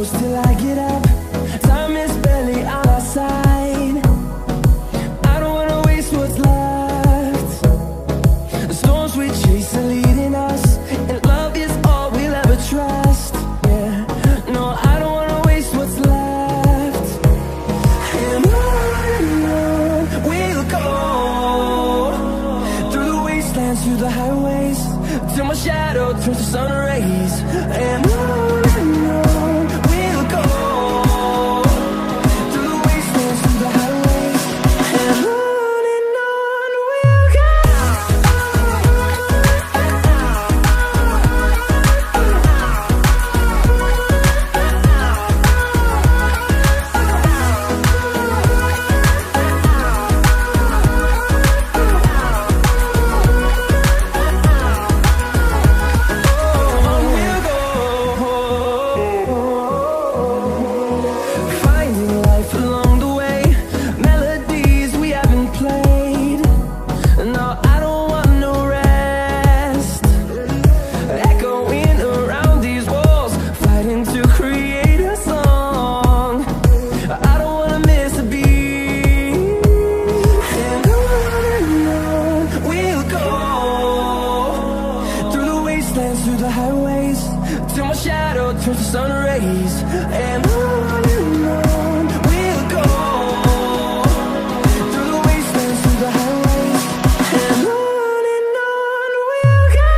close till I get up. Time is barely on our side. I don't wanna waste what's left. The storms we chase are leading us, and love is all we'll ever trust. Yeah, no, I don't wanna waste what's left. And on we'll go, through the wastelands, through the highways, till my shadow turns to sun rays. And on we'll go, through the wastelands, through the highways, and on we'll go. Through the highways, till my shadow turns to sun rays. And on we'll go, through the wastelands, through the highways, and on we'll go.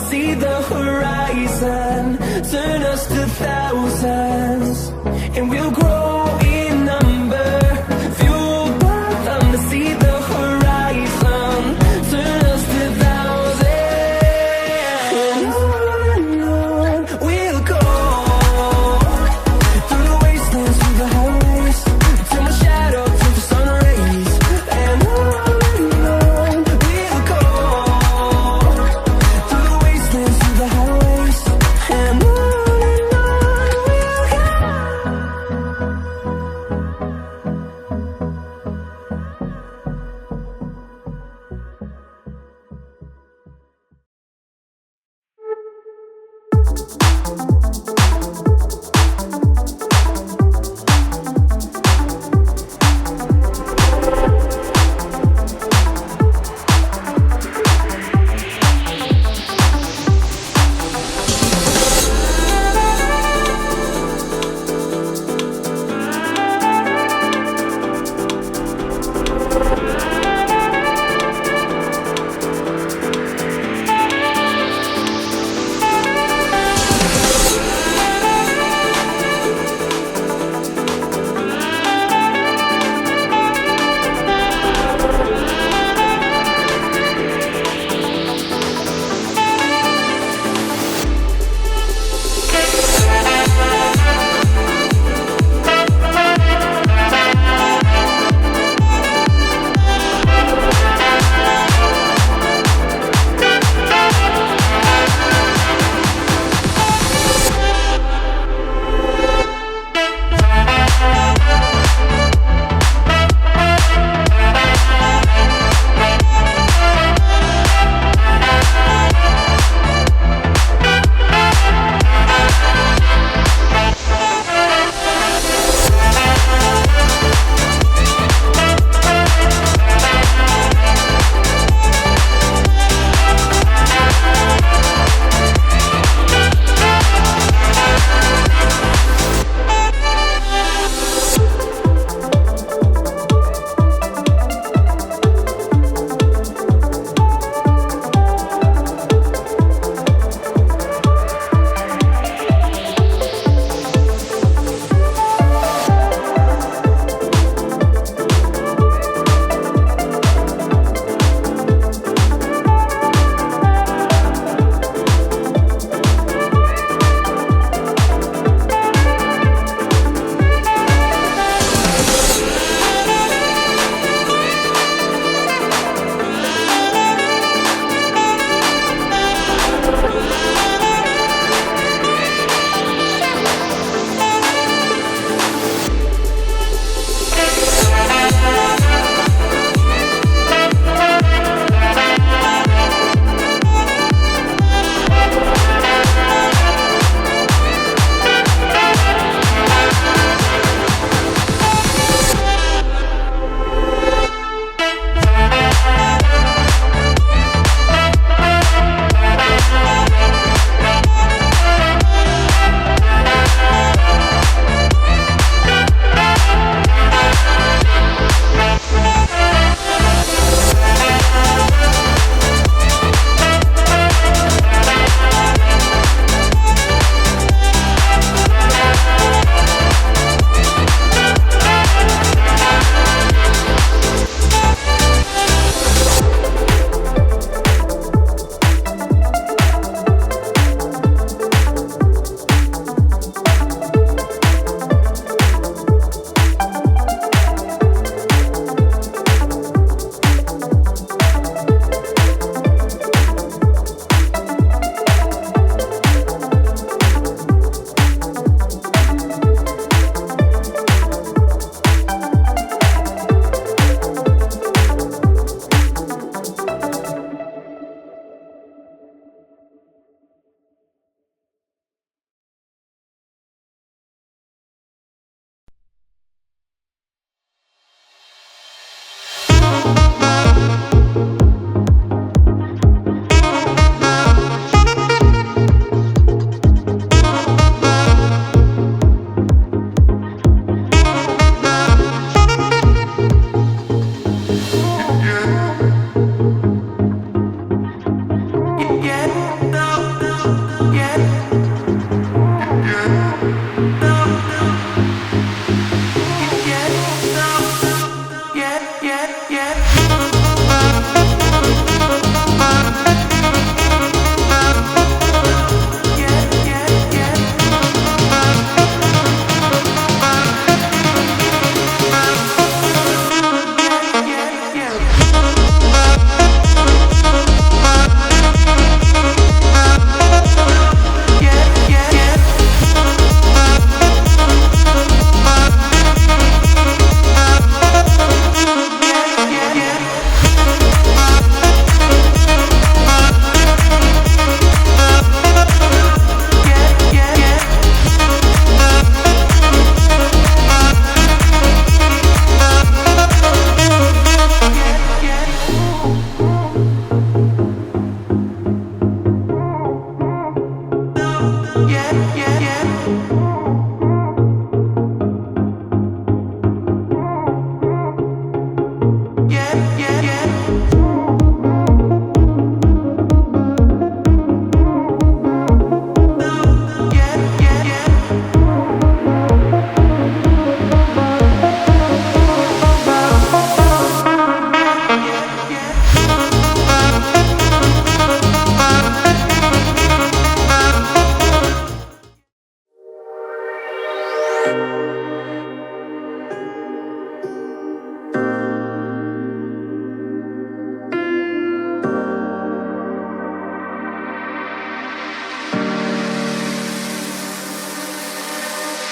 See the horizon, turn us to thousands, and we'll grow in number, fueled by them. To see the horizon, turn us to thousands, and on we'll go, through the wastelands, through the highways, till my shadow turns to sun rays. And on we'll go, through the wastelands, through the highways, and on we'll go.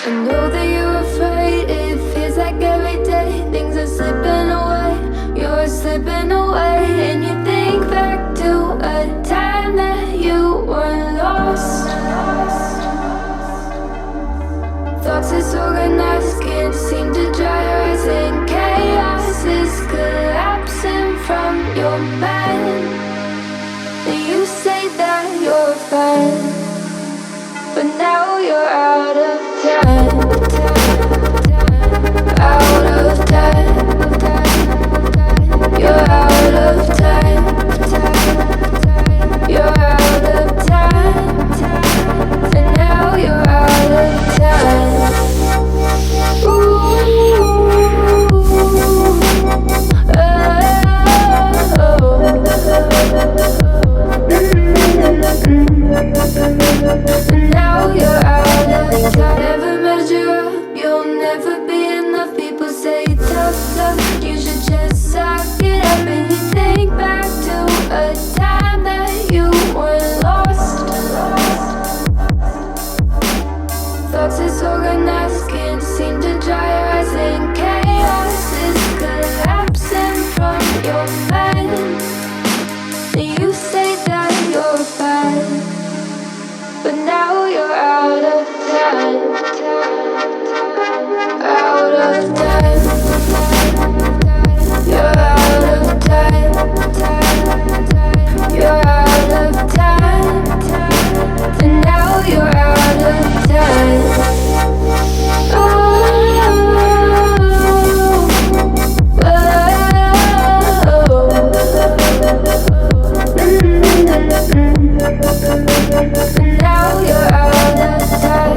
I know that you're afraid, it feels like every day things are slipping away, you're slipping away. And you think back to a time that you were lost. Thoughts disorganized, can't seem to dry your eyes, and chaos is collapsing from your mind. And you say that you're fine, but now you're out of time, out of time. You're out of time, you're out of time, and now you're out of time. Ooh, and now you're out of time. Never measure up, you'll never be enough. People say tough, tough, you should just suck it up. And you think back to a time that you were lost. Thoughts disorganized, can't seem to dry your eyes, and chaos is collapsing from your mind. And you say that you're fine, but now you're out of time, out of time. You're out of time, you're out of time, and now you're out of time. And now you're out of time.